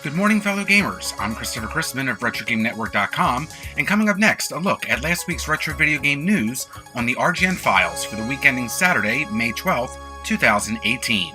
Good morning, fellow gamers. I'm Christopher Chrisman of RetroGameNetwork.com, and coming up next, a look at last week's retro video game news on the RGN files for the week ending Saturday, May 12th, 2018.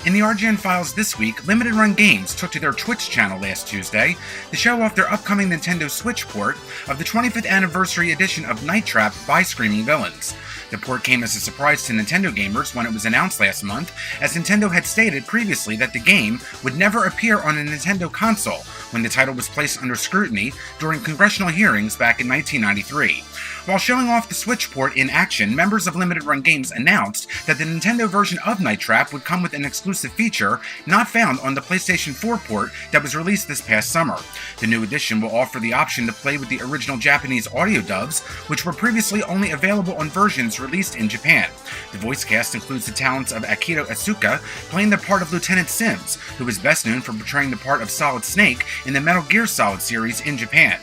In the RGN files this week, Limited Run Games took to their Twitch channel last Tuesday to show off their upcoming Nintendo Switch port of the 25th anniversary edition of Night Trap by Screaming Villains. The port came as a surprise to Nintendo gamers when it was announced last month, as Nintendo had stated previously that the game would never appear on a Nintendo console when the title was placed under scrutiny during congressional hearings back in 1993. While showing off the Switch port in action, members of Limited Run Games announced that the Nintendo version of Night Trap would come with an exclusive feature not found on the PlayStation 4 port that was released this past summer. The new edition will offer the option to play with the original Japanese audio dubs, which were previously only available on versions released in Japan. The voice cast includes the talents of Akito Asuka playing the part of Lieutenant Sims, who is best known for portraying the part of Solid Snake in the Metal Gear Solid series in Japan.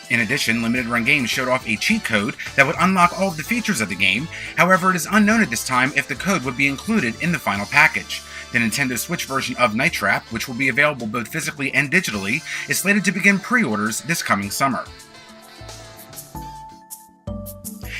In addition, Limited Run Games showed off a cheat code that would unlock all of the features of the game. However, it is unknown at this time if the code would be included in the final package. The Nintendo Switch version of Night Trap, which will be available both physically and digitally, is slated to begin pre-orders this coming summer.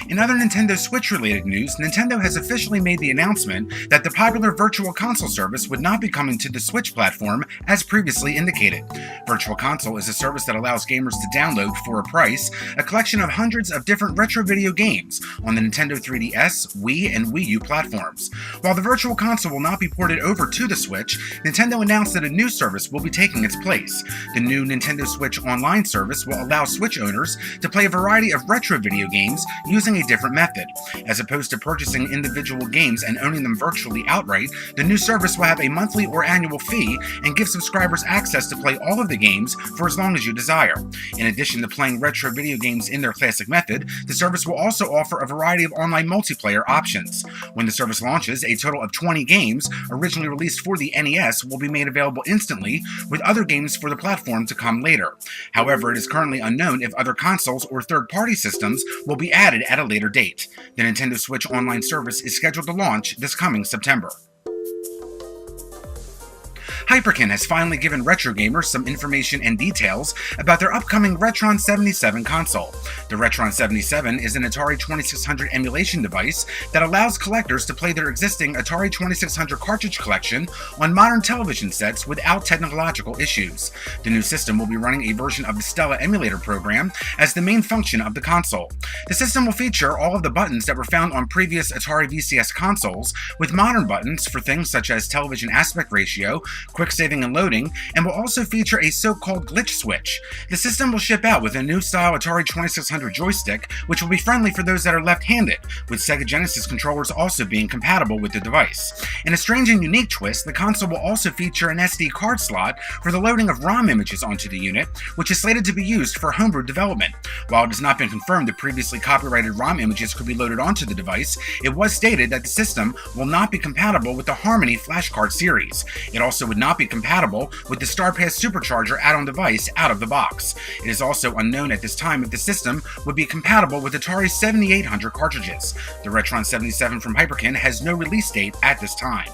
In other Nintendo Switch-related news, Nintendo has officially made the announcement that the popular Virtual Console service would not be coming to the Switch platform as previously indicated. Virtual Console is a service that allows gamers to download, for a price, a collection of hundreds of different retro video games on the Nintendo 3DS, Wii, and Wii U platforms. While the Virtual Console will not be ported over to the Switch, Nintendo announced that a new service will be taking its place. The new Nintendo Switch Online service will allow Switch owners to play a variety of retro video games using a different method. As opposed to purchasing individual games and owning them virtually outright, the new service will have a monthly or annual fee and give subscribers access to play all of the games for as long as you desire. In addition to playing retro video games in their classic method, the service will also offer a variety of online multiplayer options. When the service launches, a total of 20 games, originally released for the NES, will be made available instantly, with other games for the platform to come later. However, it is currently unknown if other consoles or third-party systems will be added at a later date. The Nintendo Switch Online service is scheduled to launch this coming September. Hyperkin has finally given retro gamers some information and details about their upcoming Retron 77 console. The Retron 77 is an Atari 2600 emulation device that allows collectors to play their existing Atari 2600 cartridge collection on modern television sets without technological issues. The new system will be running a version of the Stella emulator program as the main function of the console. The system will feature all of the buttons that were found on previous Atari VCS consoles, with modern buttons for things such as television aspect ratio, quick saving and loading, and will also feature a so-called glitch switch. The system will ship out with a new style Atari 2600 joystick, which will be friendly for those that are left-handed, with Sega Genesis controllers also being compatible with the device. In a strange and unique twist, the console will also feature an SD card slot for the loading of ROM images onto the unit, which is slated to be used for homebrew development. While it has not been confirmed that previously copyrighted ROM images could be loaded onto the device, it was stated that the system will not be compatible with the Harmony flashcard series. It also would not be compatible with the StarPass Supercharger add-on device out of the box. It is also unknown at this time if the system would be compatible with Atari 7800 cartridges. The Retron 77 from Hyperkin has no release date at this time.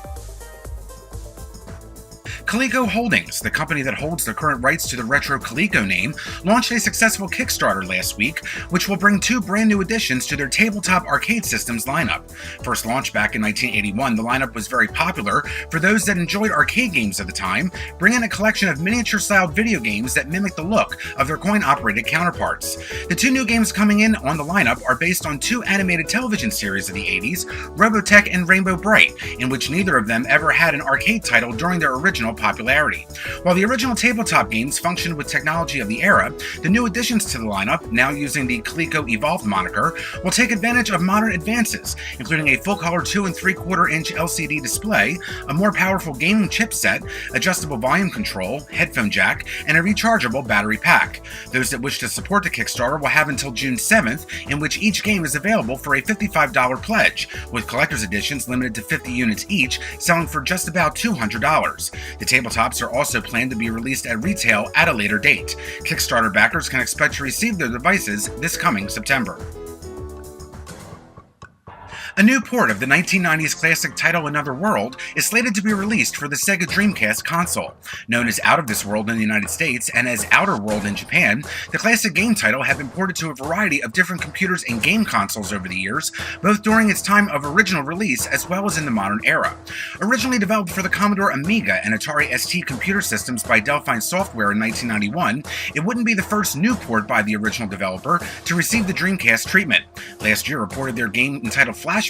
Coleco Holdings, the company that holds the current rights to the retro Coleco name, launched a successful Kickstarter last week, which will bring two brand new additions to their tabletop arcade systems lineup. First launched back in 1981, the lineup was very popular for those that enjoyed arcade games of the time, bringing a collection of miniature-styled video games that mimic the look of their coin-operated counterparts. The two new games coming in on the lineup are based on two animated television series of the 80s, Robotech and Rainbow Bright, in which neither of them ever had an arcade title during their original popularity. While the original tabletop games functioned with technology of the era, the new additions to the lineup, now using the Coleco Evolved moniker, will take advantage of modern advances, including a full-color 2 3/4-inch LCD display, a more powerful gaming chipset, adjustable volume control, headphone jack, and a rechargeable battery pack. Those that wish to support the Kickstarter will have until June 7th, in which each game is available for a $55 pledge, with collector's editions limited to 50 units each, selling for just about $200. The tabletops are also planned to be released at retail at a later date. Kickstarter backers can expect to receive their devices this coming September. A new port of the 1990s classic title Another World is slated to be released for the Sega Dreamcast console. Known as Out of This World in the United States and as Outer World in Japan, the classic game title had been ported to a variety of different computers and game consoles over the years, both during its time of original release as well as in the modern era. Originally developed for the Commodore Amiga and Atari ST computer systems by Delphine Software in 1991, it wouldn't be the first new port by the original developer to receive the Dreamcast treatment. Last year reported their game entitled Flashback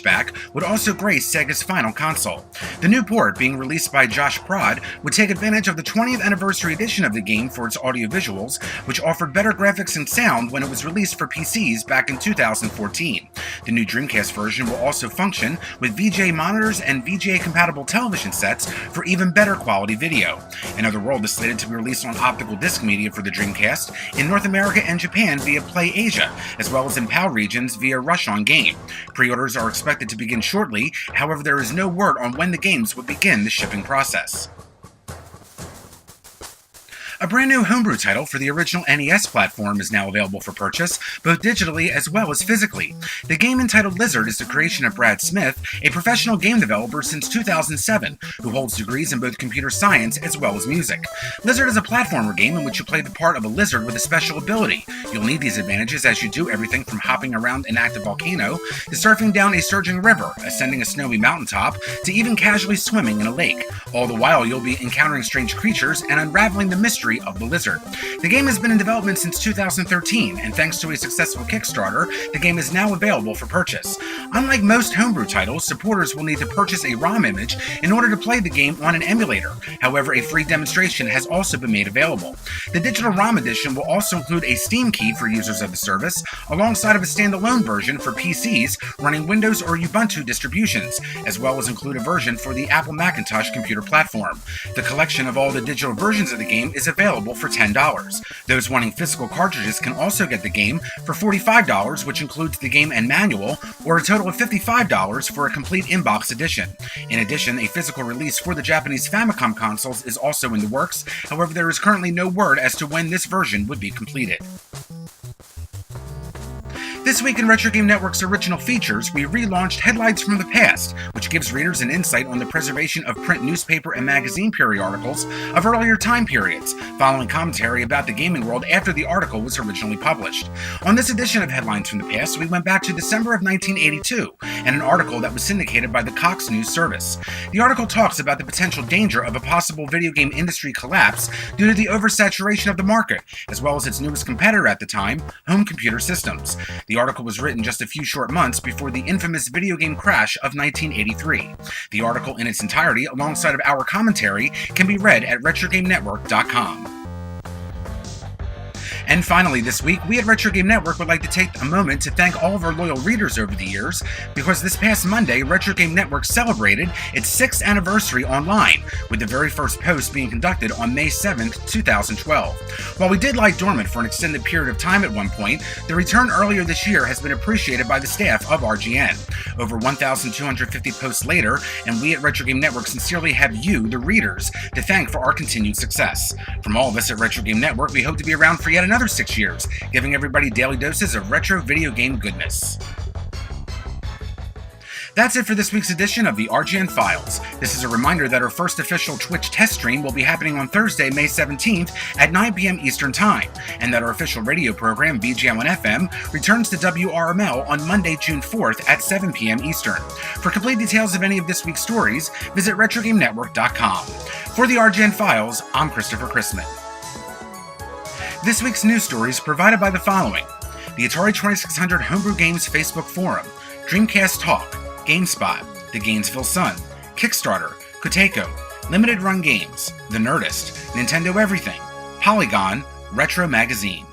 would also grace Sega's final console. The new port, being released by Josh Prod, would take advantage of the 20th anniversary edition of the game for its audio visuals, which offered better graphics and sound when it was released for PCs back in 2014. The new Dreamcast version will also function with VGA monitors and VGA-compatible television sets for even better quality video. Another World is slated to be released on optical disc media for the Dreamcast in North America and Japan via Play Asia, as well as in PAL regions via Rush On Game. Pre-orders are expected to begin shortly, however there is no word on when the games would begin the shipping process. A brand new homebrew title for the original NES platform is now available for purchase, both digitally as well as physically. The game entitled Lizard is the creation of Brad Smith, a professional game developer since 2007, who holds degrees in both computer science as well as music. Lizard is a platformer game in which you play the part of a lizard with a special ability. You'll need these advantages as you do everything from hopping around an active volcano, to surfing down a surging river, ascending a snowy mountaintop, to even casually swimming in a lake. All the while you'll be encountering strange creatures and unraveling the mystery of the lizard. The game has been in development since 2013, and thanks to a successful Kickstarter, the game is now available for purchase. Unlike most homebrew titles, supporters will need to purchase a ROM image in order to play the game on an emulator. However, a free demonstration has also been made available. The digital ROM edition will also include a Steam key for users of the service, alongside of a standalone version for PCs running Windows or Ubuntu distributions, as well as include a version for the Apple Macintosh computer platform. The collection of all the digital versions of the game is available for $10. Those wanting physical cartridges can also get the game for $45, which includes the game and manual, or a total of $55 for a complete in-box edition. In addition, a physical release for the Japanese Famicom consoles is also in the works, however there is currently no word as to when this version would be completed. This week in Retro Game Network's original features, we relaunched Headlines from the Past, which gives readers an insight on the preservation of print newspaper and magazine periodicals of earlier time periods, following commentary about the gaming world after the article was originally published. On this edition of Headlines from the Past, we went back to December of 1982, and an article that was syndicated by the Cox News Service. The article talks about the potential danger of a possible video game industry collapse due to the oversaturation of the market, as well as its newest competitor at the time, home computer systems. The article was written just a few short months before the infamous video game crash of 1983. The article in its entirety, alongside of our commentary, can be read at RetroGameNetwork.com. And finally, this week, we at Retro Game Network would like to take a moment to thank all of our loyal readers over the years, because this past Monday, Retro Game Network celebrated its 6th anniversary online, with the very first post being conducted on May 7th, 2012. While we did lie dormant for an extended period of time at one point, the return earlier this year has been appreciated by the staff of RGN. Over 1,250 posts later, and we at Retro Game Network sincerely have you, the readers, to thank for our continued success. From all of us at Retro Game Network, we hope to be around for yet another 6 years, giving everybody daily doses of retro video game goodness. That's it for this week's edition of the RGN Files. This is a reminder that our first official Twitch test stream will be happening on Thursday, May 17th at 9 p.m. Eastern Time, and that our official radio program, VGM1FM, returns to WRML on Monday, June 4th at 7 p.m. Eastern. For complete details of any of this week's stories, visit RetroGameNetwork.com. For the RGN Files, I'm Christopher Chrisman. This week's news stories provided by the following: the Atari 2600 Homebrew Games Facebook Forum, Dreamcast Talk, GameSpot, The Gainesville Sun, Kickstarter, Koteiko, Limited Run Games, The Nerdist, Nintendo Everything, Polygon, Retro Magazine.